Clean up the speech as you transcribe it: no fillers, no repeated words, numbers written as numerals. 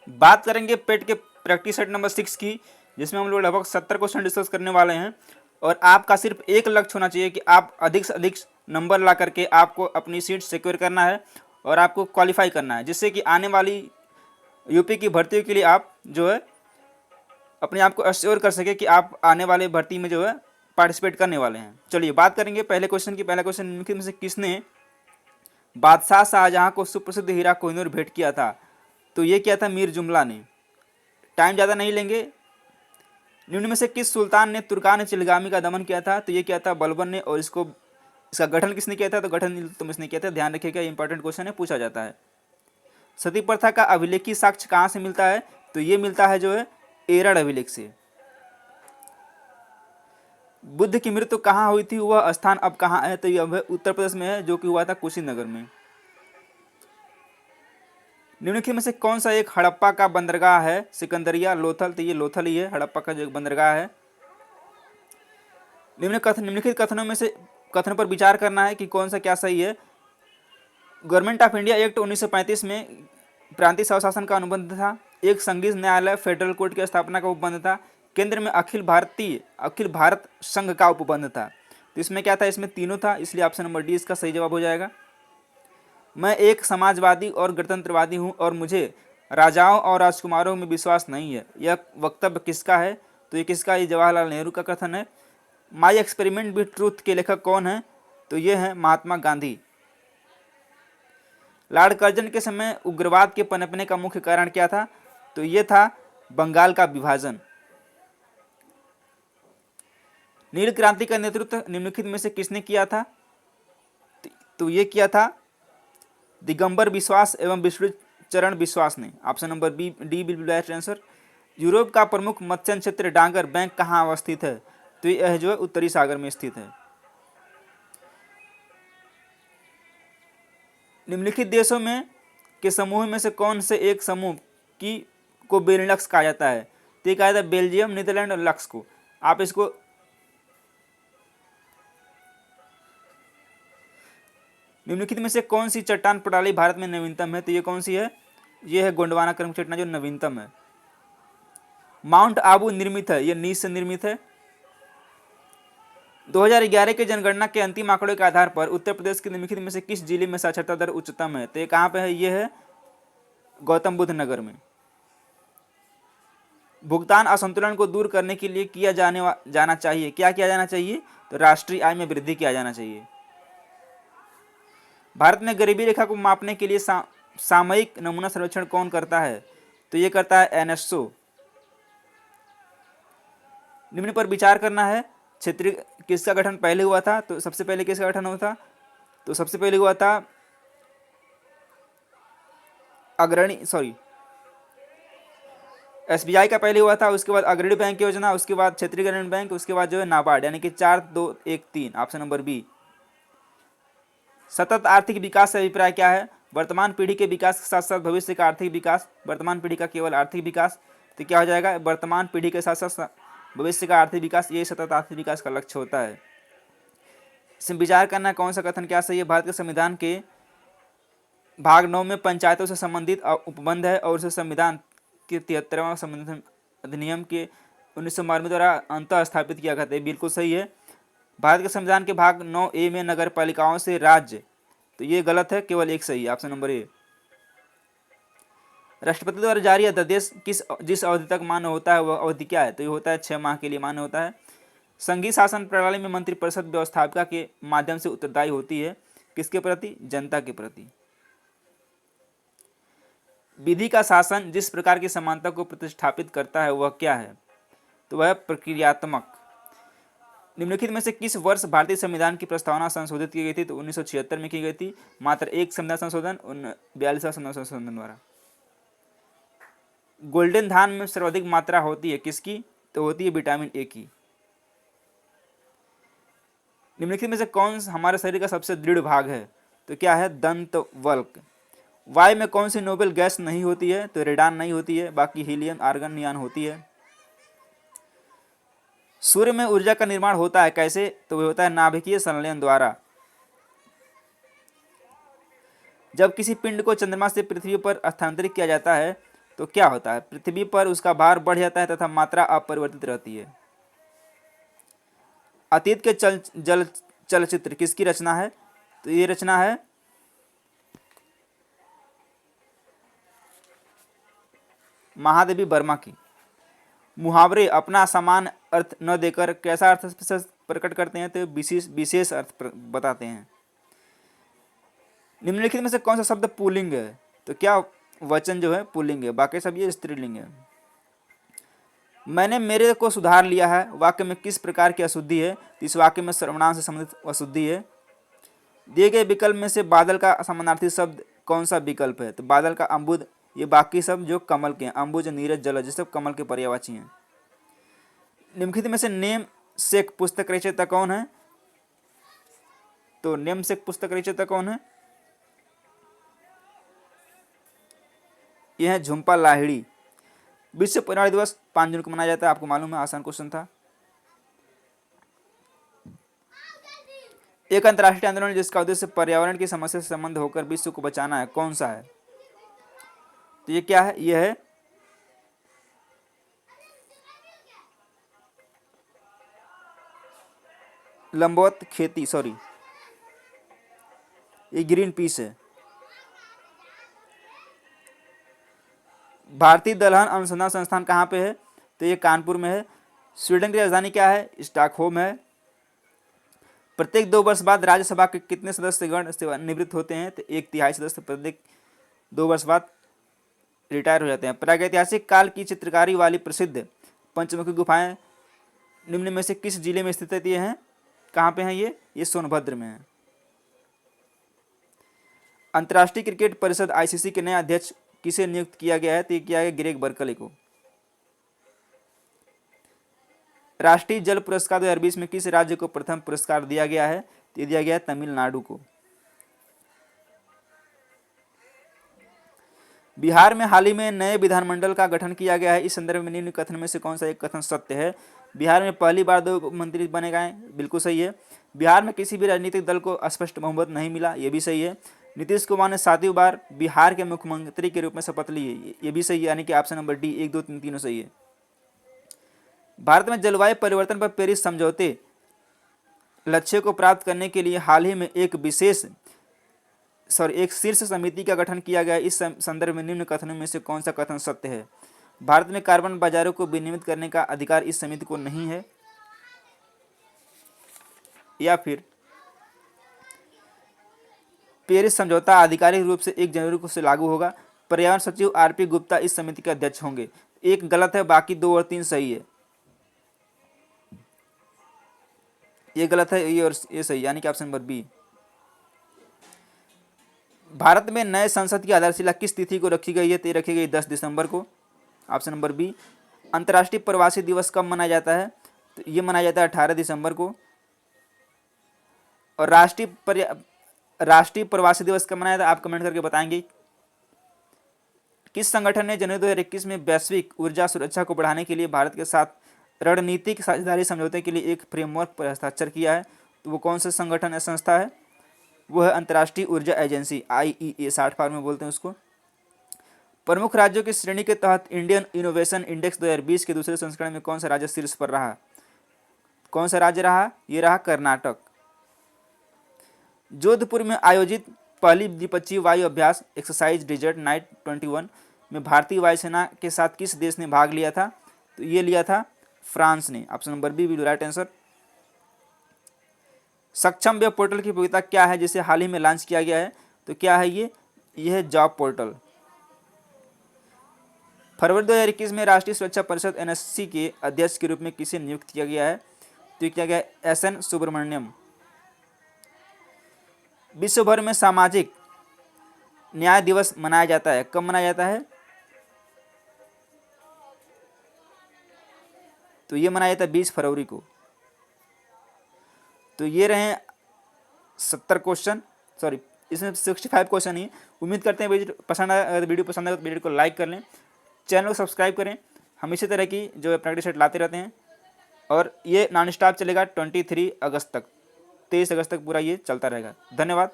बात करेंगे पेट के प्रैक्टिस सेट नंबर 6 की, जिसमें हम लोग लगभग 70 क्वेश्चन डिस्कस करने वाले हैं। और आपका सिर्फ एक लक्ष्य होना चाहिए कि आप अधिक से अधिक नंबर ला करके आपको अपनी सीट सिक्योर करना है और आपको क्वालिफाई करना है, जिससे कि आने वाली यूपी की भर्तियों के लिए आप जो है अपने आप को अश्योर कर सके कि आप आने वाले भर्ती में जो है पार्टिसिपेट करने वाले हैं। चलिए बात करेंगे पहले क्वेश्चन की। पहला क्वेश्चन निम्नलिखित में से किसने बादशाह शाहजहां को सुप्रसिद्ध हीरा कोहिनूर भेंट किया था? तो ये किया था मीर जुमला ने। टाइम ज़्यादा नहीं लेंगे। निम्न में से किस सुल्तान ने तुर्कान चिलगामी का दमन किया था? तो ये किया था बलबन ने। और इसका गठन किसने किया था? तो गठन इल्तुतमिश ने किया था। ध्यान रखिएगा, इंपॉर्टेंट क्वेश्चन है, पूछा जाता है। सती प्रथा का अभिलेखी साक्ष्य कहाँ से मिलता है? तो ये मिलता है जो है एरड़ अभिलेख से। बुद्ध की मृत्यु कहाँ हुई थी, वह स्थान अब कहाँ है? तो यह उत्तर प्रदेश में है, जो कि हुआ था कुशीनगर में। निम्नलिखित में से कौन सा एक हड़प्पा का बंदरगाह है? सिकंदरिया, लोथल। तो ये लोथल ही है, हड़प्पा का जो बंदरगाह है। निम्नलिखित कथनों में से कथन पर विचार करना है कि कौन सा क्या सही है। गवर्नमेंट ऑफ इंडिया एक्ट 1935 में प्रांतीय स्वशासन का अनुबंध था। एक संघीय न्यायालय फेडरल कोर्ट की स्थापना का उपबंध था। केंद्र में अखिल भारत संघ का उपबंध था। तो इसमें क्या था? इसमें तीनों था, इसलिए ऑप्शन नंबर डी इसका सही जवाब हो जाएगा। मैं एक समाजवादी और गणतंत्रवादी हूँ और मुझे राजाओं और राजकुमारों में विश्वास नहीं है। यह वक्तव्य किसका है? तो ये किसका? ये जवाहरलाल नेहरू का कथन है। माई एक्सपेरिमेंट विद ट्रूथ के लेखक कौन है? तो ये है महात्मा गांधी। लॉर्ड कर्जन के समय उग्रवाद के पनपने का मुख्य कारण क्या था? तो ये था बंगाल का विभाजन। नील क्रांति का नेतृत्व निम्नलिखित में से किसने किया था? तो ये किया था दिगंबर बिश्वास एवं विष्णुचरण विश्वास ने। Option number D will be right answer. Europe का प्रमुख मत्स्य क्षेत्र डांगर बैंक कहाँ अवस्थित है? तो यह जो है उत्तरी सागर में स्थित है। निम्नलिखित देशों में के समूह में से कौन से एक समूह की को बेनिलक्स कहा जाता है? तो ये कहा जाता है बेल्जियम, नीदरलैंड और लक्स को। आप इसको निम्नलिखित में से कौन सी चट्टान प्रणाली भारत में नवीनतम है? तो ये कौन सी है? ये है गोंडवाना क्रम चट्टान जो नवीनतम है। माउंट आबू निर्मित है, यह नीच से निर्मित है। 2011 के जनगणना के अंतिम आंकड़ों के आधार पर उत्तर प्रदेश के निम्नलिखित में से किस जिले में साक्षरता दर उच्चतम है? तो ये कहाँ पे है? ये है गौतम बुद्ध नगर में। भुगतान असंतुलन को दूर करने के लिए किया जाना चाहिए, क्या किया जाना चाहिए? तो राष्ट्रीय आय में वृद्धि किया जाना चाहिए। भारत में गरीबी रेखा को मापने के लिए सामयिक नमूना सर्वेक्षण कौन करता है? तो ये करता है एनएसओ। निम्न पर विचार करना है, क्षेत्रीय किसका गठन पहले हुआ था? तो सबसे पहले किसका गठन हुआ था? तो सबसे पहले हुआ था एसबीआई का पहले हुआ था, उसके बाद अग्रणी बैंक योजना, उसके बाद क्षेत्रीय ग्रामीण बैंक, उसके बाद जो है नाबार्ड, यानी कि 4 2 1 3। Option number B. सतत आर्थिक विकास से अभिप्राय क्या है? वर्तमान पीढ़ी के विकास के साथ साथ भविष्य का आर्थिक विकास। वर्तमान पीढ़ी का केवल आर्थिक विकास। तो क्या हो जाएगा? वर्तमान पीढ़ी के साथ साथ भविष्य का आर्थिक विकास, ये सतत आर्थिक विकास का लक्ष्य होता है। इसमें विचार करना कौन सा कथन क्या सही है। भारत के संविधान के भाग 9 में पंचायतों से संबंधित उपबंध है और उसे संविधान के 73वां संविधान अधिनियम के 1992 द्वारा अंतः स्थापित किया गया था। बिल्कुल सही है। भारत के संविधान के भाग 9A में नगर पालिकाओं से राज्य, तो ये गलत है, केवल एक सही है, ऑप्शन नंबर ए। राष्ट्रपति द्वारा जारी अध्यादेश जिस अवधि तक मान्य होता है वह अवधि क्या है? तो ये होता है 6 माह के लिए मान्य होता है। संघीय शासन प्रणाली में मंत्रिपरिषद व्यवस्थापिका के माध्यम से उत्तरदायी होती है, किसके प्रति? जनता के प्रति। विधि का शासन जिस प्रकार की समानता को प्रतिष्ठापित करता है वह क्या है? तो वह प्रक्रियात्मक। निम्नलिखित में से किस वर्ष भारतीय संविधान की प्रस्तावना संशोधित की गई थी? तो 1976 में की गई थी। मात्र एक संविधान संशोधन 42वां संविधान संशोधन द्वारा। गोल्डन धान में सर्वाधिक मात्रा होती है किसकी? तो होती है विटामिन ए की। निम्नलिखित में से कौन हमारे शरीर का सबसे दृढ़ भाग है? तो क्या है? दंत वल्क। वायु में कौन सी नोबेल गैस नहीं होती है? तो रेडान नहीं होती है, बाकी हीलियम, आर्गन, नियान होती है। सूर्य में ऊर्जा का निर्माण होता है कैसे? तो वह होता है नाभिकीय संलयन द्वारा। जब किसी पिंड को चंद्रमा से पृथ्वी पर स्थानांतरित किया जाता है तो क्या होता है? पृथ्वी पर उसका भार बढ़ जाता है तथा मात्रा अपरिवर्तित रहती है। अतीत के चलचित्र किसकी रचना है? तो ये रचना है महादेवी वर्मा की। मुहावरे अपना समान अर्थ न देकर कैसा अर्थ प्रकट करते हैं? तो विशेष अर्थ बताते हैं। निम्नलिखित में से कौन सा शब्द पुल्लिंग है? तो क्या वचन जो है पुल्लिंग है, बाकी सब ये स्त्रीलिंग है। मैंने मेरे को सुधार लिया है वाक्य में किस प्रकार की अशुद्धि है? तो इस वाक्य में सर्वनाम से संबंधित अशुद्धि है। दिए गए विकल्प में से बादल का समानार्थी शब्द कौन सा विकल्प है? तो बादल का अम्बुद, ये बाकी सब जो कमल के हैं, अम्बुज, नीरज, जलज, ये सब कमल के पर्यायवाची हैं। निम्नलिखित में से नेम सेक पुस्तक रचयिता कौन है? तो नेम सेक पुस्तक रचयिता कौन है? यह है झुम्पा लाहिड़ी। विश्व पर्यावरण दिवस 5 जून को मनाया जाता है, आपको मालूम है, आसान क्वेश्चन था। एक अंतर्राष्ट्रीय आंदोलन जिसका उद्देश्य पर्यावरण की समस्या से संबंध होकर विश्व को बचाना है, कौन सा है? तो ये क्या है? यह है लंबवत खेती, सॉरी, ये ग्रीन पीस है। भारतीय दलहन अनुसंधान संस्थान कहाँ पे है? तो ये कानपुर में है। स्वीडन की राजधानी क्या है? स्टॉकहोम है। प्रत्येक 2 वर्ष बाद राज्यसभा के कितने सदस्यगण सेवानिवृत्त होते हैं? तो 1/3 सदस्य प्रत्येक 2 वर्ष बाद रिटायर हो जाते हैं। प्रागैतिहासिक काल की चित्रकारी वाली प्रसिद्ध पंचमुखी गुफाएं निम्न में से किस जिले में स्थित है? हैं कहाँ पे हैं ये सोनभद्र में है। अंतर्राष्ट्रीय क्रिकेट परिषद आईसीसी के नए अध्यक्ष किसे नियुक्त किया गया है? तो किया गया ग्रेग बर्कले को। राष्ट्रीय जल पुरस्कार 2020 में किस राज्य को प्रथम पुरस्कार दिया गया है? तो दिया गया है तमिलनाडु को। बिहार में हाल ही में नए विधानमंडल का गठन किया गया है, इस संदर्भ में निम्न कथन में से कौन सा एक कथन सत्य है? बिहार में पहली बार 2 मंत्री बने गए, बिल्कुल सही है। बिहार में किसी भी राजनीतिक दल को स्पष्ट बहुमत नहीं मिला, ये भी सही है। नीतीश कुमार ने 7वीं बार बिहार के मुख्यमंत्री के रूप में शपथ ली है, ये भी सही है, यानी कि ऑप्शन नंबर डी 1, 2, 3 तीनों सही है। भारत में जलवायु परिवर्तन पर पेरिस समझौते लक्ष्य को प्राप्त करने के लिए हाल ही में एक शीर्ष समिति का गठन किया गया, इस संदर्भ में निम्न कथनों में से कौन सा कथन सत्य है? भारत में कार्बन बाजारों को विनियमित करने का अधिकार इस समिति को नहीं है, या फिर पेरिस समझौता आधिकारिक रूप से 1 जनवरी को से लागू होगा। पर्यावरण सचिव आरपी गुप्ता इस समिति के अध्यक्ष होंगे। एक गलत है, बाकी 2 और 3 सही है। ये गलत है, ये और ये सही, यानी कि ऑप्शन नंबर बी। भारत में नए संसद की आधारशिला किस तिथि को रखी गई है? तो रखी गई 10 दिसंबर को, ऑप्शन नंबर बी। अंतर्राष्ट्रीय प्रवासी दिवस कब मनाया जाता है? तो ये मनाया जाता है 18 दिसंबर को। और राष्ट्रीय प्रवासी दिवस कब मनाया था? आप कमेंट करके बताएंगे। किस संगठन ने जनवरी 2021 में वैश्विक ऊर्जा सुरक्षा को बढ़ाने के लिए भारत के साथ रणनीतिक साझेदारी समझौते के लिए एक फ्रेमवर्क पर हस्ताक्षर किया है? तो वो कौन सा संगठन या संस्था है? वो है अंतर्राष्ट्रीय ऊर्जा एजेंसी, IEA शॉर्ट फॉर्म में बोलते हैं उसको। प्रमुख राज्यों की श्रेणी के तहत इंडियन इनोवेशन इंडेक्स 2020 के दूसरे संस्करण में कौन सा राज्य शीर्ष पर रहा? कौन सा राज्य रहा? ये रहा कर्नाटक। जोधपुर में आयोजित पहली द्विपक्षीय वायु अभ्यास एक्सरसाइज डेजर्ट नाइट 21 में भारतीय वायुसेना के साथ किस देश ने भाग लिया था? तो ये लिया था फ्रांस ने, option number B will right answer. सक्षम वेब पोर्टल की उपयोगिता क्या है जिसे हाल ही में लॉन्च किया गया है? तो क्या है ये है जॉब पोर्टल। फरवरी 2021 में राष्ट्रीय सुरक्षा परिषद NSC के अध्यक्ष के रूप में किसे नियुक्त किया गया है? तो किया गया SN सुब्रमण्यम। विश्व भर में सामाजिक न्याय दिवस मनाया जाता है, कब मनाया जाता है? तो ये मनाया जाता है 20 फरवरी को। तो ये रहे 70 क्वेश्चन, सॉरी इसमें 65 क्वेश्चन ही। उम्मीद करते हैं वीडियो पसंद आया। अगर वीडियो पसंद आए तो वीडियो को लाइक कर लें, चैनल को सब्सक्राइब करें। हम इसी तरह की जो प्रैक्टिस सेट लाते रहते हैं और ये नॉन स्टॉप चलेगा 23 अगस्त तक, 23 अगस्त तक पूरा ये चलता रहेगा। धन्यवाद।